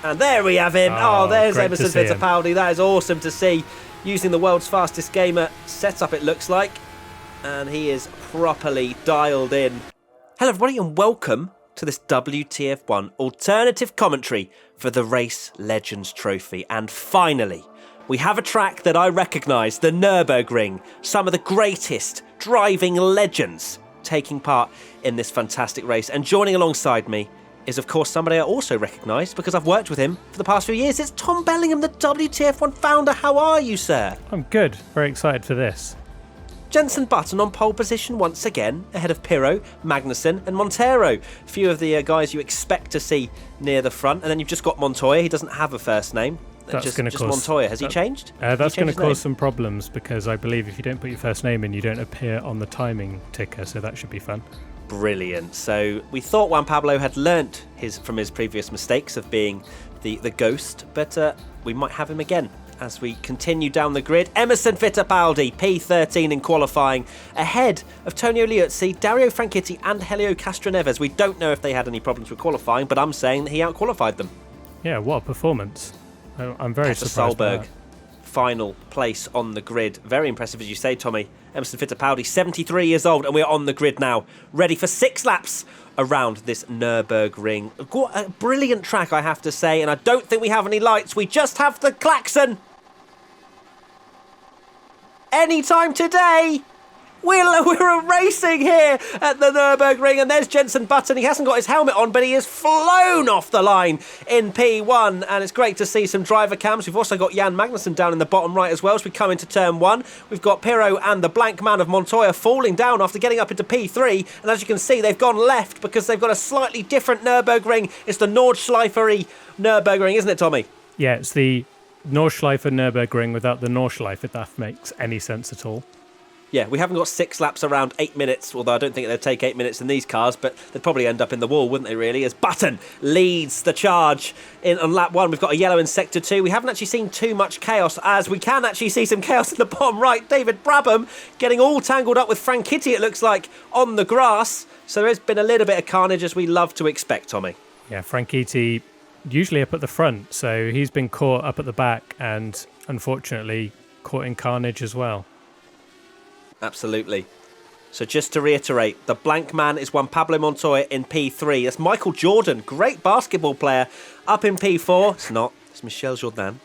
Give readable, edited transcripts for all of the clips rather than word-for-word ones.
And there we have him. Oh, there's Emerson Fittipaldi. That is awesome to see. Using the world's fastest gamer setup, it looks like. And he is properly dialed in. Hello, everybody, and welcome to this WTF1 alternative commentary for the Race Legends Trophy. And finally, we have a track that I recognise, the Nürburgring. Some of the greatest driving legends taking part in this fantastic race. And joining alongside me is, of course, somebody I also recognise because I've worked with him for the past few years. It's Tom Bellingham, the WTF1 founder. How are you, sir? I'm good. Very excited for this. Jenson Button on pole position once again, ahead of Pirro, Magnussen and Montero. A few of the guys you expect to see near the front. And then you've just got Montoya. He doesn't have a first name. That's just Montoya. Has he changed? That's going to cause some problems because I believe if you don't put your first name in, you don't appear on the timing ticker. So that should be fun. Brilliant. So we thought Juan Pablo had learnt from his previous mistakes of being the ghost, but we might have him again as we continue down the grid. Emerson Fittipaldi, P13 in qualifying, ahead of Tonio Liuzzi, Dario Franchitti and Helio Castroneves. We don't know if they had any problems with qualifying, but I'm saying that he outqualified them. Yeah, what a performance. I'm very surprised by that. Final place on the grid. Very impressive, as you say, Tommy. Emerson Fittipaldi, 73 years old, and we're on the grid now, ready for 6 laps around this Nürburgring. A brilliant track, I have to say, and I don't think we have any lights. We just have the klaxon. Anytime today, we're racing here at the Nürburgring, and there's Jenson Button. He hasn't got his helmet on, but he has flown off the line in P1, and it's great to see some driver cams. We've also got Jan Magnussen down in the bottom right as well as we come into turn 1. We've got Pirro and the blank man of Montoya falling down after getting up into P3, and as you can see, they've gone left because they've got a slightly different Nürburgring. It's the Nordschleife-y Nürburgring, isn't it, Tommy? Yeah, it's the Nordschleife Nürburgring without the Nordschleife, if that makes any sense at all. Yeah, we haven't got 6 laps around 8 minutes, although I don't think they'd take 8 minutes in these cars, but they'd probably end up in the wall, wouldn't they, really? As Button leads the charge on lap 1. We've got a yellow in sector 2. We haven't actually seen too much chaos, as we can actually see some chaos in the bottom right. David Brabham getting all tangled up with Franchitti, it looks like, on the grass. So there's been a little bit of carnage, as we love to expect, Tommy. Yeah, Franchitti usually up at the front, so he's been caught up at the back and, unfortunately, caught in carnage as well. Absolutely. So just to reiterate, the blank man is Juan Pablo Montoya in P3. That's Michael Jordan, great basketball player, up in P4. It's not. It's Michel Jourdain.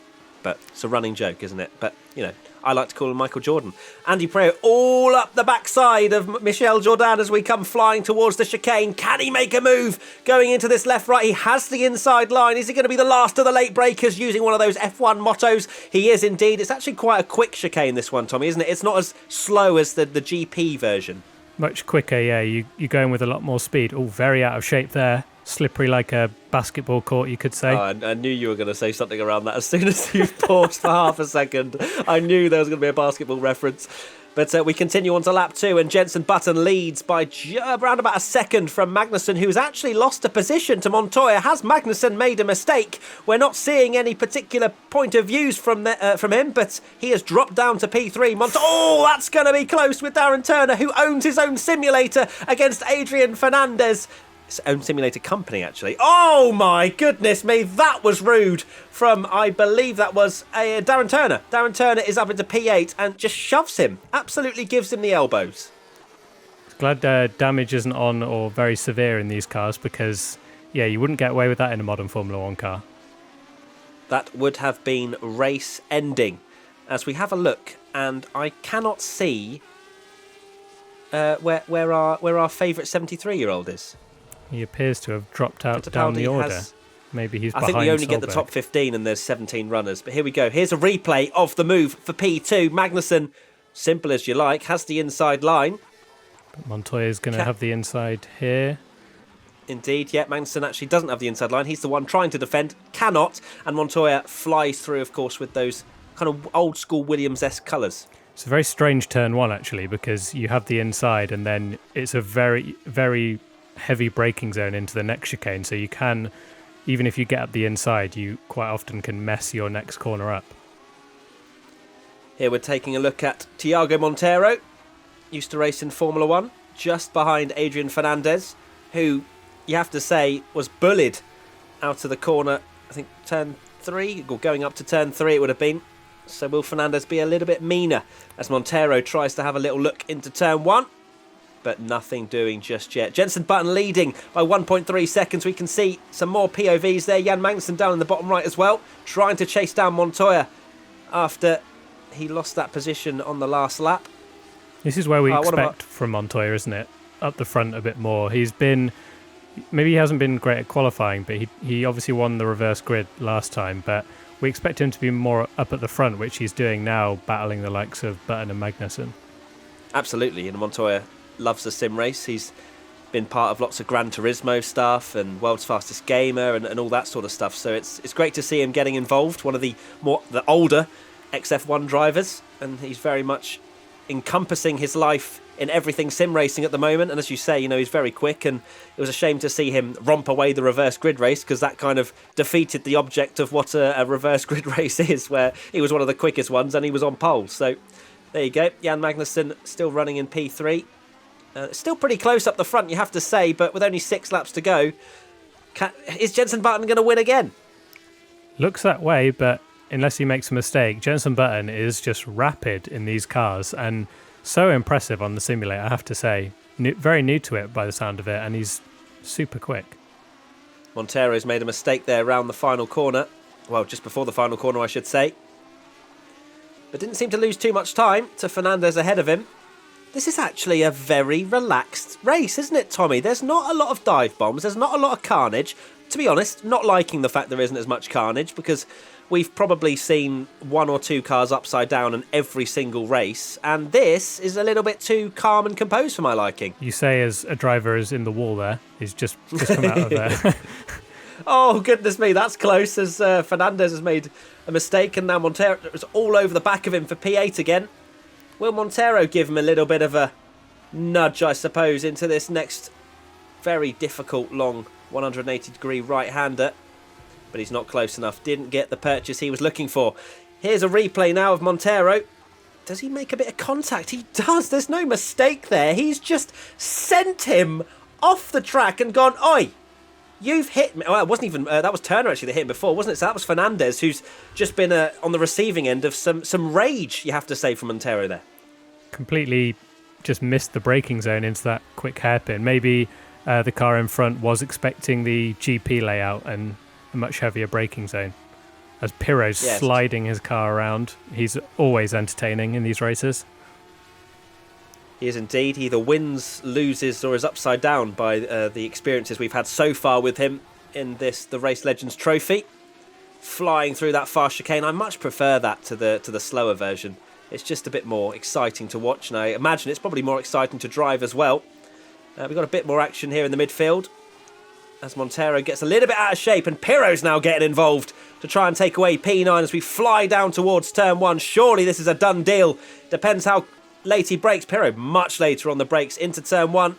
But it's a running joke, isn't it? But, you know, I like to call him Michael Jordan. Andy Preo all up the backside of Michel Jourdain as we come flying towards the chicane. Can he make a move going into this left-right? He has the inside line. Is he going to be the last of the late breakers using one of those F1 mottos? He is indeed. It's actually quite a quick chicane, this one, Tommy, isn't it? It's not as slow as the GP version. Much quicker, yeah. You're going with a lot more speed. Oh, very out of shape there. Slippery like a basketball court, you could say. Oh, I knew you were going to say something around that as soon as you paused for half a second. I knew there was going to be a basketball reference. But we continue on to lap 2, and Jenson Button leads by around about a second from Magnussen, who's actually lost a position to Montoya. Has Magnussen made a mistake? We're not seeing any particular point of views from him, but he has dropped down to P3. Oh, that's going to be close with Darren Turner, who owns his own simulator against Adrian Fernandez. His own simulator company, actually. Oh, my goodness me. That was rude from, I believe that was Darren Turner. Darren Turner is up into P8 and just shoves him. Absolutely gives him the elbows. Glad damage isn't on or very severe in these cars because, yeah, you wouldn't get away with that in a modern Formula 1 car. That would have been race ending. As we have a look, and I cannot see where our favourite 73-year-old is. He appears to have dropped out down the order. Maybe he's behind I think we only Solberg. get the top 15 and there's 17 runners. But here we go. Here's a replay of the move for P2. Magnussen, simple as you like, has the inside line. But Montoya's going to have the inside here. Indeed, yeah. Magnussen actually doesn't have the inside line. He's the one trying to defend, cannot. And Montoya flies through, of course, with those kind of old-school Williams-esque colours. It's a very strange turn 1, actually, because you have the inside and then it's a very, very heavy braking zone into the next chicane, so you can, even if you get up the inside, you quite often can mess your next corner up. Here we're taking a look at Thiago Monteiro, used to race in Formula 1, just behind Adrian Fernandez, who, you have to say, was bullied out of the corner I think turn 3, or going up to turn 3 it would have been. So will Fernandez be a little bit meaner as Montero tries to have a little look into turn 1? But nothing doing just yet. Jenson Button leading by 1.3 seconds. We can see some more POVs there. Jan Magnussen down in the bottom right as well, trying to chase down Montoya after he lost that position on the last lap. This is where we expect from Montoya, isn't it? Up the front a bit more. Maybe he hasn't been great at qualifying, but he obviously won the reverse grid last time, but we expect him to be more up at the front, which he's doing now, battling the likes of Button and Magnussen. Absolutely, and Montoya loves the sim race. He's been part of lots of Gran Turismo stuff and World's Fastest Gamer and all that sort of stuff. So it's great to see him getting involved. One of the older XF1 drivers, and he's very much encompassing his life in everything sim racing at the moment. And as you say, he's very quick, and it was a shame to see him romp away the reverse grid race, because that kind of defeated the object of what a reverse grid race is, where he was one of the quickest ones and he was on pole. So there you go. Jan Magnussen still running in P3. Still pretty close up the front, you have to say, but with only 6 laps to go, is Jenson Button going to win again? Looks that way, but unless he makes a mistake, Jenson Button is just rapid in these cars and so impressive on the simulator, I have to say. Very new to it by the sound of it, and he's super quick. Montero's made a mistake there around the final corner. Well, just before the final corner, I should say. But didn't seem to lose too much time to Fernandez ahead of him. This is actually a very relaxed race, isn't it, Tommy? There's not a lot of dive bombs. There's not a lot of carnage. To be honest, not liking the fact there isn't as much carnage, because we've probably seen 1 or 2 cars upside down in every single race, and this is a little bit too calm and composed for my liking. You say as a driver is in the wall there. He's just come out of there. Oh, goodness me, that's close, as Fernandez has made a mistake, and now Montero is all over the back of him for P8 again. Will Montero give him a little bit of a nudge, I suppose, into this next very difficult, long 180-degree right-hander? But he's not close enough. Didn't get the purchase he was looking for. Here's a replay now of Montero. Does he make a bit of contact? He does. There's no mistake there. He's just sent him off the track and gone, "Oi, you've hit me." Well, it wasn't even... that was Turner, actually, that hit him before, wasn't it? So that was Fernandez, who's just been on the receiving end of some rage, you have to say, from Montero there. Completely just missed the braking zone into that quick hairpin. Maybe the car in front was expecting the GP layout and a much heavier braking zone. As Pirro's sliding his car around, he's always entertaining in these races. He is indeed. He either wins, loses, or is upside down by the experiences we've had so far with him in the Race Legends Trophy. Flying through that fast chicane. I much prefer that to the slower version. It's just a bit more exciting to watch, and I imagine it's probably more exciting to drive as well. We've got a bit more action here in the midfield, as Montero gets a little bit out of shape, and Pirro's now getting involved to try and take away P9 as we fly down towards turn 1. Surely this is a done deal. Depends how late he brakes. Pirro much later on the brakes into turn 1,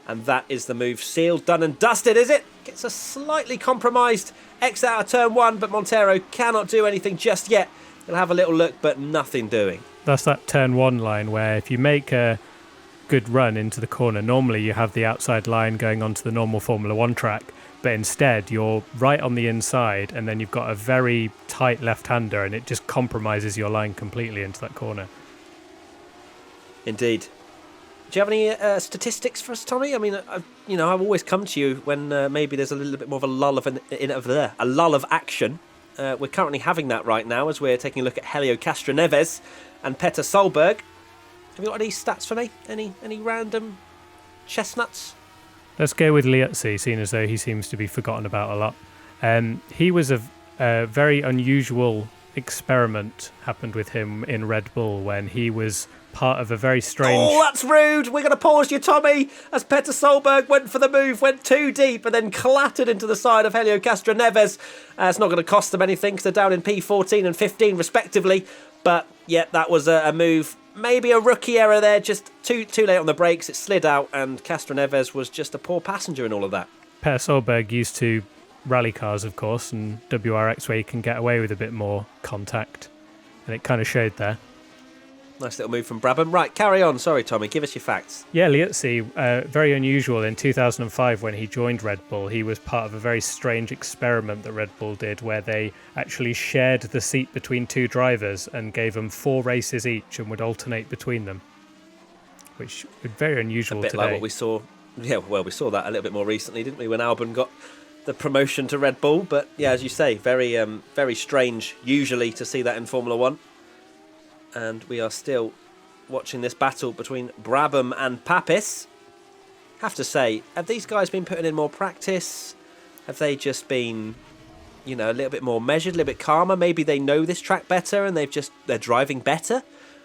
and that is the move sealed, done and dusted, is it? Gets a slightly compromised exit out of turn 1, but Montero cannot do anything just yet. He'll have a little look, but nothing doing. That's that turn 1 line where if you make a good run into the corner, normally you have the outside line going onto the normal Formula 1 track, but instead you're right on the inside, and then you've got a very tight left-hander, and it just compromises your line completely into that corner. Indeed. Do you have any statistics for us, Tommy? I mean, I've always come to you when maybe there's a little bit more of a lull of action. We're currently having that right now as we're taking a look at Helio Castroneves and Petter Solberg. Have you got any stats for me? Any random chestnuts? Let's go with Liuzzi, seeing as though he seems to be forgotten about a lot. He was a very unusual experiment happened with him in Red Bull when he was part of a very strange... Oh, that's rude! We're going to pause you, Tommy, as Petter Solberg went for the move, went too deep, and then clattered into the side of Helio Castroneves. It's not going to cost them anything because they're down in P14 and 15 respectively. But, yeah, that was a move. Maybe a rookie error there, just too late on the brakes. It slid out, and Castroneves was just a poor passenger in all of that. Petter Solberg used to rally cars, of course, and WRX where you can get away with a bit more contact. And it kind of showed there. Nice little move from Brabham. Right, carry on. Sorry, Tommy, give us your facts. Yeah, Liuzzi, very unusual. In 2005, when he joined Red Bull, he was part of a very strange experiment that Red Bull did, where they actually shared the seat between two drivers and gave them 4 races each and would alternate between them, which is very unusual a bit today. Like what we saw. Yeah, well, we saw that a little bit more recently, didn't we, when Albon got the promotion to Red Bull? But yeah, as you say, very strange usually to see that in Formula One. And we are still watching this battle between Brabham and Papis. Have to say, have these guys been putting in more practice? Have they just been, a little bit more measured, a little bit calmer? Maybe they know this track better and they're driving better?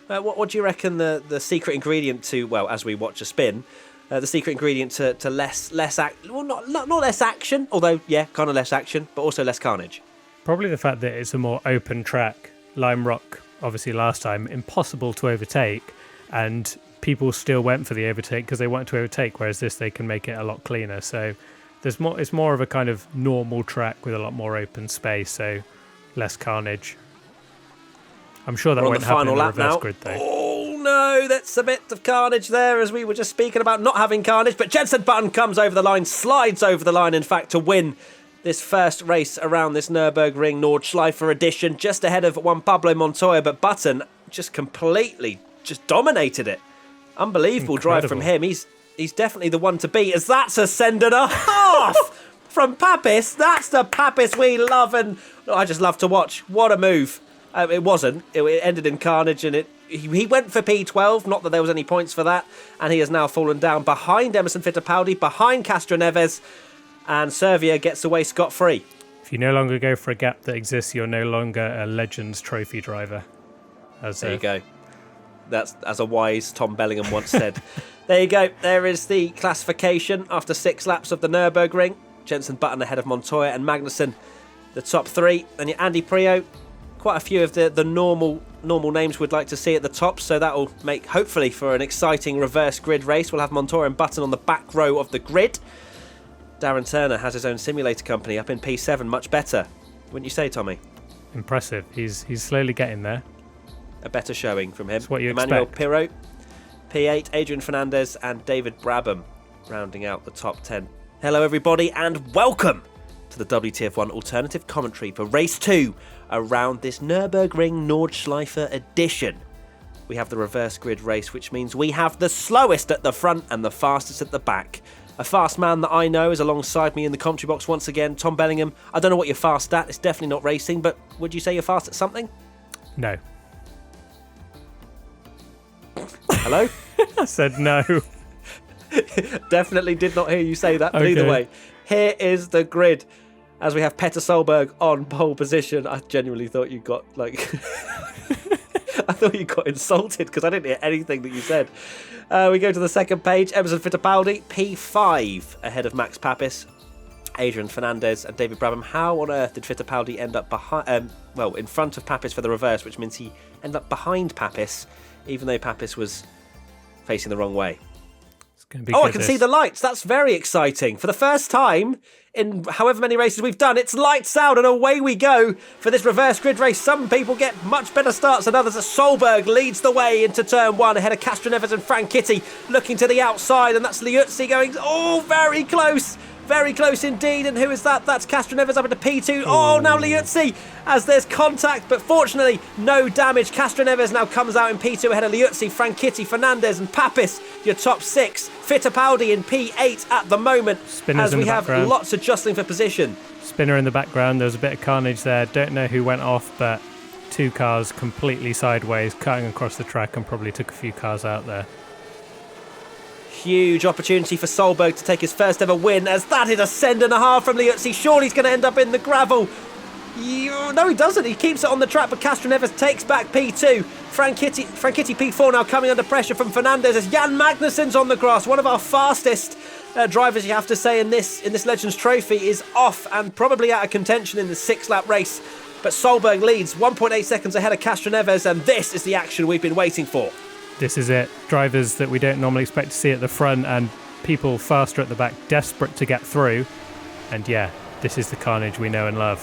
What do you reckon the secret ingredient to, well, as we watch a spin, the secret ingredient to less not less action, although, yeah, kind of less action, but also less carnage? Probably the fact that it's a more open track. Lime Rock, obviously last time, impossible to overtake, and people still went for the overtake because they wanted to overtake, whereas this, they can make it a lot cleaner. So it's more of a kind of normal track with a lot more open space, so less carnage. I'm sure that won't happen in the reverse grid, though. Oh no, that's a bit of carnage there, as we were just speaking about not having carnage, but Jenson Button comes over the line, slides over the line, in fact, to win this first race around this Nürburgring Nordschleife edition, just ahead of Juan Pablo Montoya, but Button just completely dominated it. Unbelievable drive from him. He's definitely the one to beat, as that's a send and a half from Papis. That's the Papis we love, and I just love to watch. What a move. It wasn't. It ended in carnage, and he went for P12, not that there was any points for that, and he has now fallen down behind Emerson Fittipaldi, behind Castroneves, and Servia gets away scot-free. If you no longer go for a gap that exists, you're no longer a Legends Trophy driver. There you go. That's as a wise Tom Bellingham once said. There you go. There is the classification after 6 laps of the Nürburgring. Jenson Button ahead of Montoya and Magnussen, the top 3. And your Andy Prio, quite a few of the normal names we'd like to see at the top, so that will make, hopefully, for an exciting reverse grid race. We'll have Montoya and Button on the back row of the grid. Darren Turner has his own simulator company up in P7, much better. Wouldn't you say, Tommy? Impressive. He's slowly getting there. A better showing from him. That's what you Emmanuel expect. Pirot, P8, Adrian Fernandez and David Brabham rounding out the top 10. Hello everybody and welcome to the WTF1 alternative commentary for race 2 around this Nürburgring Nordschleife edition. We have the reverse grid race, which means we have the slowest at the front and the fastest at the back. A fast man that I know is alongside me in the commentary box once again, Tom Bellingham. I don't know what you're fast at, it's definitely not racing, but would you say you're fast at something? No. Hello? I said no. Definitely did not hear you say that, but okay. Either way, here is the grid as we have Petter Solberg on pole position. I genuinely thought you got I thought you got insulted because I didn't hear anything that you said. We go to the second page. Emerson Fittipaldi, P5, ahead of Max Papis, Adrian Fernandez and David Brabham. How on earth did Fittipaldi end up behind? In front of Papis for the reverse, which means he ended up behind Papis, even though Papis was facing the wrong way. It's gonna be I can see the lights. That's very exciting. For the first time in however many races we've done, it's lights out and away we go for this reverse grid race. Some people get much better starts than others. Solberg leads the way into turn 1 ahead of Castroneves and Frank Kitty, looking to the outside, and that's Liuzzi going, very close. Very close indeed, and who is that? That's Castroneves up into P2. Oh, now Liuzzi, as there's contact, but fortunately no damage. Castroneves now comes out in P2 ahead of Liuzzi, Franchitti, Fernandez and Papis, your top 6. Fittipaldi in P8 at the moment, Spinners as we have lots of jostling for position. Spinner in the background, there was a bit of carnage there. Don't know who went off, but 2 cars completely sideways, cutting across the track, and probably took a few cars out there. Huge opportunity for Solberg to take his first ever win, as that is a send and a half from Liuzzi. Surely he's going to end up in the gravel. No, he doesn't. He keeps it on the track, but Castroneves takes back P2. Franchitti P4 now coming under pressure from Fernandez as Jan Magnussen's on the grass. One of our fastest drivers, you have to say, in this Legends Trophy is off and probably out of contention in the 6-lap race. But Solberg leads 1.8 seconds ahead of Castroneves, and this is the action we've been waiting for. This is it. Drivers that we don't normally expect to see at the front and people faster at the back, desperate to get through. And yeah, this is the carnage we know and love.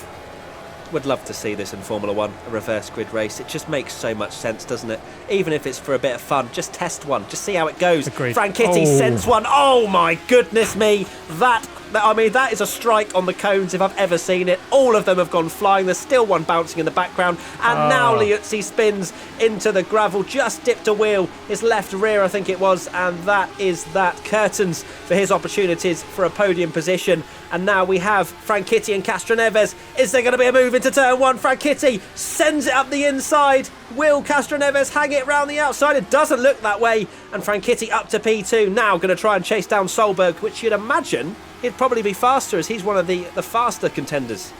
would love to see this in Formula One, a reverse grid race. It just makes so much sense, doesn't it? Even if it's for a bit of fun, just test one, just see how it goes. Agreed. Franchitti sends one. Oh my goodness me! That is a strike on the cones if I've ever seen it. All of them have gone flying. There's still one bouncing in the background. And now Liuzzi spins into the gravel, just dipped a wheel, his left rear I think it was, and that is that. Curtains for his opportunities for a podium position. And now we have Franchitti and Castroneves. Is there going to be a move into turn one? Franchitti sends it up the inside. Will Castroneves hang it round the outside? It doesn't look that way. And Franchitti up to P2. Now going to try and chase down Solberg, which you'd imagine he'd probably be faster as he's one of the faster contenders.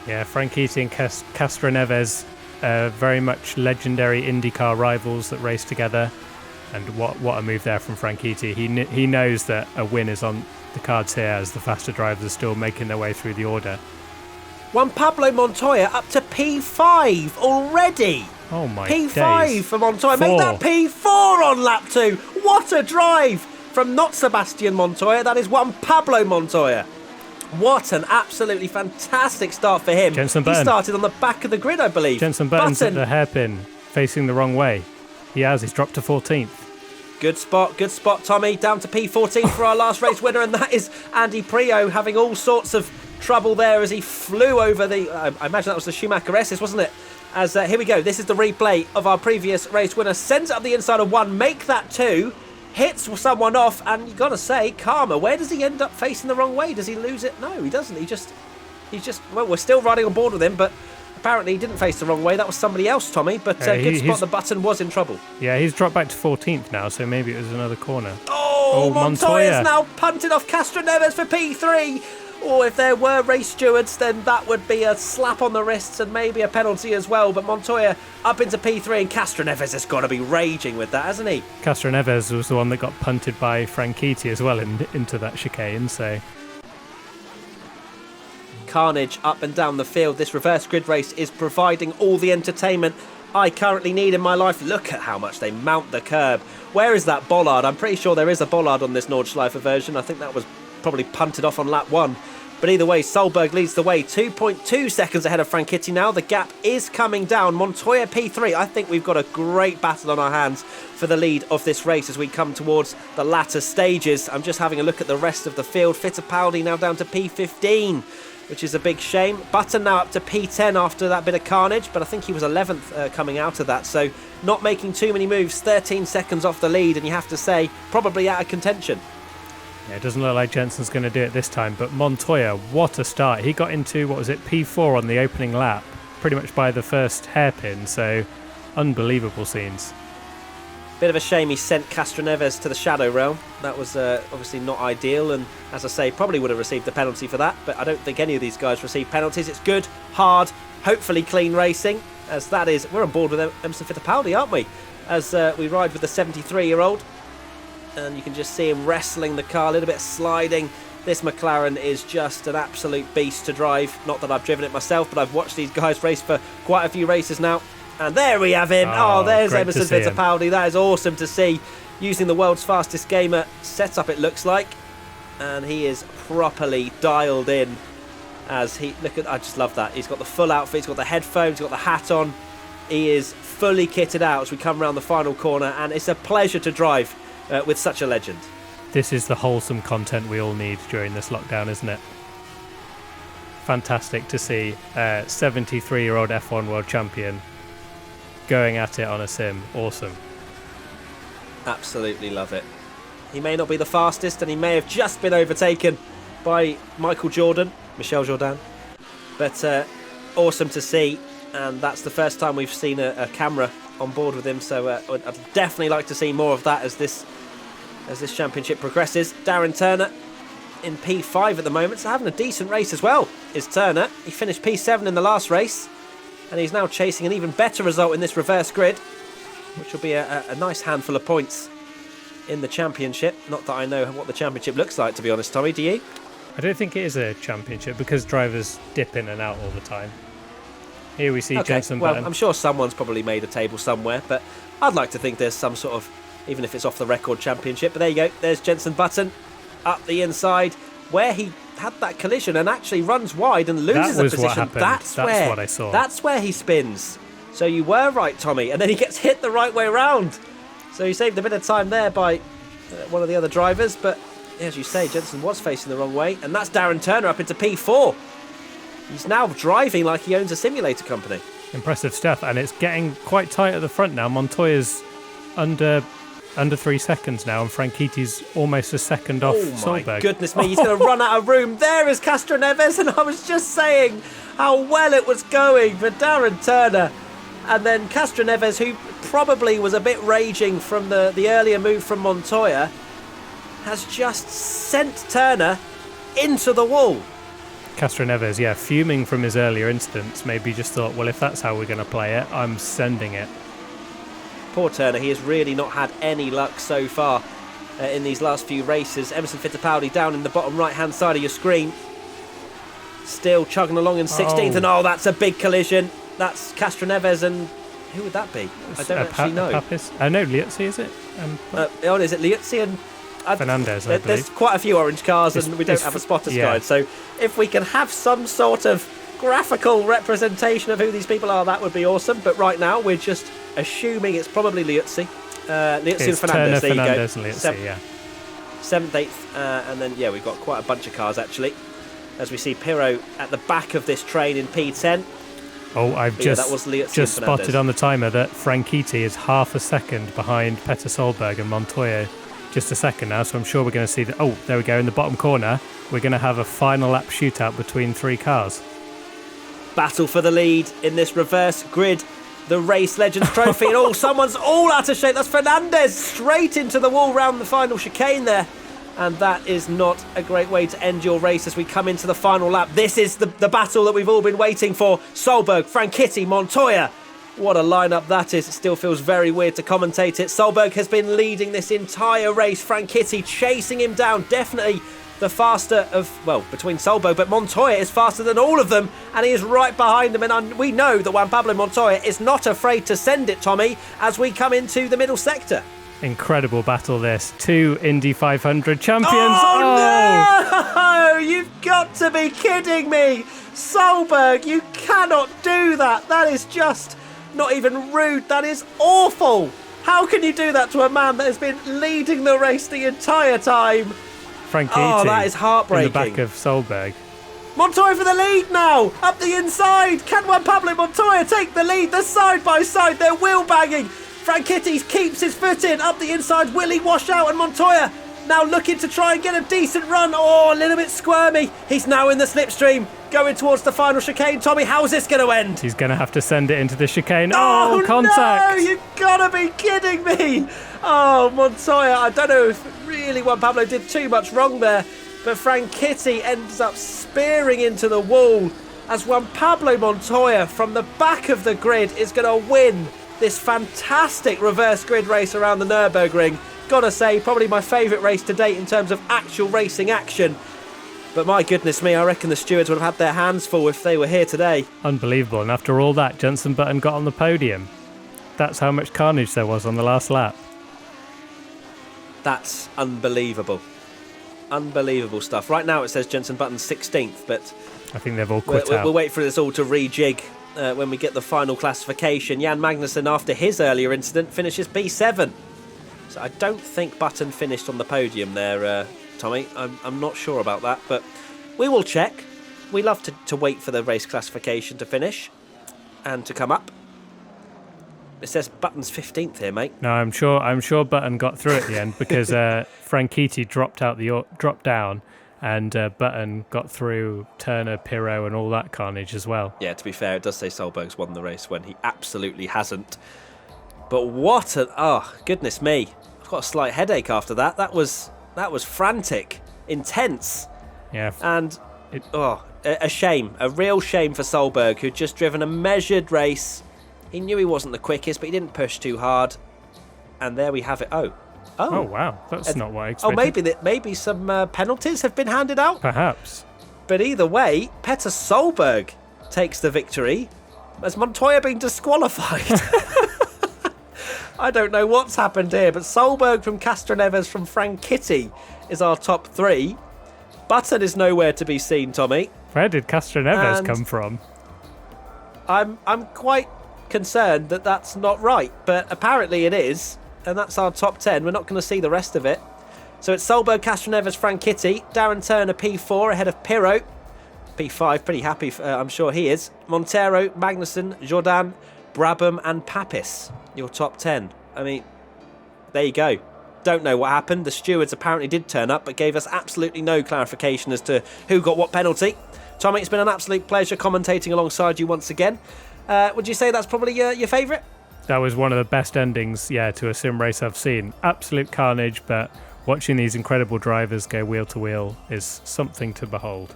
Yeah, Franchitti and Castroneves, very much legendary IndyCar rivals that race together. And what a move there from Franchitti. He knows that a win is on the cards here as the faster drivers are still making their way through the order. Juan Pablo Montoya up to P5 already. Oh my P5 days. for Montoya. Make that P4 on lap 2. What a drive from not Sebastian Montoya. That is Juan Pablo Montoya. What an absolutely fantastic start for him. Jenson He Button. started on the back of the grid, I believe. Jenson Button's at the hairpin, facing the wrong way. He's dropped to 14th. Good spot, Tommy. Down to P14 for our last race winner, and that is Andy Prio having all sorts of trouble there as he flew over the... I imagine that was the Schumacher SS, wasn't it? As here we go. This is the replay of our previous race winner. Sends it up the inside of 1, make that 2, hits someone off, and you've got to say, Karma, where does he end up facing the wrong way? Does he lose it? No, he doesn't. He's just... Well, we're still riding on board with him, but... Apparently he didn't face the wrong way. That was somebody else, Tommy. But good spot. The Button was in trouble. Yeah, he's dropped back to 14th now, so maybe it was another corner. Oh, Montoya's now punted off Castroneves for P3. Or if there were race stewards, then that would be a slap on the wrists and maybe a penalty as well. But Montoya up into P3, and Castroneves has got to be raging with that, hasn't he? Castroneves was the one that got punted by Franchitti as well into that chicane, so... Carnage up and down the field. This reverse grid race is providing all the entertainment I currently need in my life. Look at how much they mount the curb. Where is that bollard? I'm pretty sure there is a bollard on this Nordschleife version. I think that was probably punted off on lap 1. But either way, Solberg leads the way. 2.2 seconds ahead of Franchitti now. The gap is coming down. Montoya P3. I think we've got a great battle on our hands for the lead of this race as we come towards the latter stages. I'm just having a look at the rest of the field. Fittipaldi now down to P15. Which is a big shame. Button now up to P10 after that bit of carnage, but I think he was 11th coming out of that, so not making too many moves, 13 seconds off the lead, and you have to say, probably out of contention. Yeah, it doesn't look like Jensen's going to do it this time, but Montoya, what a start. He got into, P4 on the opening lap, pretty much by the first hairpin, so unbelievable scenes. Bit of a shame he sent Castroneves to the shadow realm. That was obviously not ideal, and as I say, probably would have received the penalty for that, but I don't think any of these guys receive penalties. It's good, hard, hopefully clean racing, as that is... We're on board with Emerson Fittipaldi, aren't we? As we ride with the 73-year-old, and you can just see him wrestling the car, a little bit sliding. This McLaren is just an absolute beast to drive. Not that I've driven it myself, but I've watched these guys race for quite a few races now. And there we have him. Oh, there's Emerson Fittipaldi. That is awesome to see. Using the world's fastest gamer setup, it looks like. And he is properly dialed in. As he... Look at... I just love that. He's got the full outfit. He's got the headphones. He's got the hat on. He is fully kitted out as we come around the final corner. And it's a pleasure to drive with such a legend. This is the wholesome content we all need during this lockdown, isn't it? Fantastic to see a 73-year-old F1 world champion going at it on a sim. Awesome. Absolutely love it. He may not be the fastest, and he may have just been overtaken by Michael Michel Jourdain, but awesome to see, and that's the first time we've seen a camera on board with him, so I'd definitely like to see more of that as this championship progresses. Darren Turner in P5 at the moment, so having a decent race as well is Turner. He finished P7 in the last race, and he's now chasing an even better result in this reverse grid, which will be a nice handful of points in the championship. Not that I know what the championship looks like, to be honest, Tommy, do you? I don't think it is a championship because drivers dip in and out all the time. Here we see Jenson Button. Well, I'm sure someone's probably made a table somewhere, but I'd like to think there's some sort of, even if it's off the record championship. But there you go, there's Jenson Button up the inside, where he had that collision and actually runs wide and loses the position. What happened. That's what I saw. That's where he spins. So you were right, Tommy. And then he gets hit the right way round. So he saved a bit of time there by one of the other drivers. But as you say, Jensen was facing the wrong way. And that's Darren Turner up into P4. He's now driving like he owns a simulator company. Impressive stuff. And it's getting quite tight at the front now. Montoya's under 3 seconds now, and Franchitti's almost a second off Solberg. Oh my goodness me, he's going to run out of room. There is Castroneves, and I was just saying how well it was going for Darren Turner. And then Castroneves, who probably was a bit raging from the earlier move from Montoya, has just sent Turner into the wall. Castroneves, fuming from his earlier instance, maybe just thought, well, if that's how we're going to play it, I'm sending it. Poor Turner, he has really not had any luck so far in these last few races. Emerson Fittipaldi down in the bottom right-hand side of your screen. Still chugging along in 16th, and that's a big collision. That's Castroneves, and who would that be? I don't actually know. Papis? No, Liuzzi, is it? Is it Liuzzi and... Fernandez, I believe. There's quite a few orange cars, and we don't have a spotter's guide, so if we can have some sort of graphical representation of who these people are, that would be awesome. But right now, we're just assuming it's probably Liuzzi. Liuzzi and Fernandez, Turner, there Fernandez you go. And Liuzzi, 7th, 8th, and then, we've got quite a bunch of cars, actually. As we see Pirro at the back of this train in P10. I've that was just spotted on the timer that Franchitti is half a second behind Petter Solberg and Montoya. Just a second now, so I'm sure we're going to see that. There we go, in the bottom corner. We're going to have a final lap shootout between 3 cars. Battle for the lead in this reverse grid, the Race Legends Trophy. And someone's all out of shape. That's Fernandez straight into the wall round the final chicane there. And that is not a great way to end your race as we come into the final lap. This is the battle that we've all been waiting for. Solberg, Franchitti, Montoya. What a lineup that is. It still feels very weird to commentate it. Solberg has been leading this entire race. Franchitti chasing him down. Definitely the faster of, between Solberg, but Montoya is faster than all of them, and he is right behind them. And we know that Juan Pablo Montoya is not afraid to send it, Tommy, as we come into the middle sector. Incredible battle this. 2 Indy 500 champions. No! You've got to be kidding me. Solberg, you cannot do that. That is just not even rude. That is awful. How can you do that to a man that has been leading the race the entire time? Franchitti. That is heartbreaking. In the back of Solberg. Montoya for the lead now. Up the inside. Can Juan Pablo Montoya take the lead? They're side by side. They're wheel banging. Franchitti keeps his foot in. Up the inside. Will he wash out? And Montoya now looking to try and get a decent run. A little bit squirmy. He's now in the slipstream. Going towards the final chicane. Tommy, how's this going to end? He's going to have to send it into the chicane. Contact! No, you've got to be kidding me. Montoya, I don't know if really Juan Pablo did too much wrong there, but Franchitti ends up spearing into the wall as Juan Pablo Montoya from the back of the grid is going to win this fantastic reverse grid race around the Nürburgring. Gotta say, probably my favourite race to date in terms of actual racing action. But my goodness me, I reckon the stewards would have had their hands full if they were here today. Unbelievable. And after all that, Jenson Button got on the podium. That's how much carnage there was on the last lap. That's unbelievable. Unbelievable stuff. Right now it says Jenson Button 16th, but I think they've all quit out. We'll wait for this all to rejig when we get the final classification. Jan Magnussen, after his earlier incident, finishes B7. So I don't think Button finished on the podium there, Tommy. I'm not sure about that, but we will check. We love to wait for the race classification to finish and to come up. It says Button's 15th here, mate. No, I'm sure Button got through at the end because Franchitti dropped down, and Button got through Turner, Pirro, and all that carnage as well. Yeah, to be fair, it does say Solberg's won the race when he absolutely hasn't. But what goodness me! I've got a slight headache after that. That was frantic, intense. Yeah. And a shame, a real shame for Solberg, who'd just driven a measured race. He knew he wasn't the quickest, but he didn't push too hard. And there we have it. Oh wow, that's not what I expected. Maybe some penalties have been handed out. Perhaps. But either way, Petter Solberg takes the victory. Has Montoya been disqualified? I don't know what's happened here, but Solberg from Castroneves from Franchitti is our top 3. Button is nowhere to be seen, Tommy. Where did Castroneves And- come from? I'm quite concerned that that's not right, but apparently it is, and that's our top 10. We're not going to see the rest of it. So it's Solberg, Castroneves, Franchitti, Darren Turner P4 ahead of Pirro. P5, pretty happy, I'm sure he is. Montero, Magnussen, Jordan, Brabham and Papis, your top 10. I mean, there you go. Don't know what happened. The stewards apparently did turn up, but gave us absolutely no clarification as to who got what penalty. Tommy, it's been an absolute pleasure commentating alongside you once again. Would you say that's probably your favourite? That was one of the best endings, to a sim race I've seen. Absolute carnage, but watching these incredible drivers go wheel to wheel is something to behold.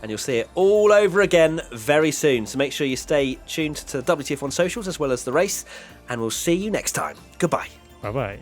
And you'll see it all over again very soon. So make sure you stay tuned to the WTF1 socials as well as the race. And we'll see you next time. Goodbye. Bye-bye.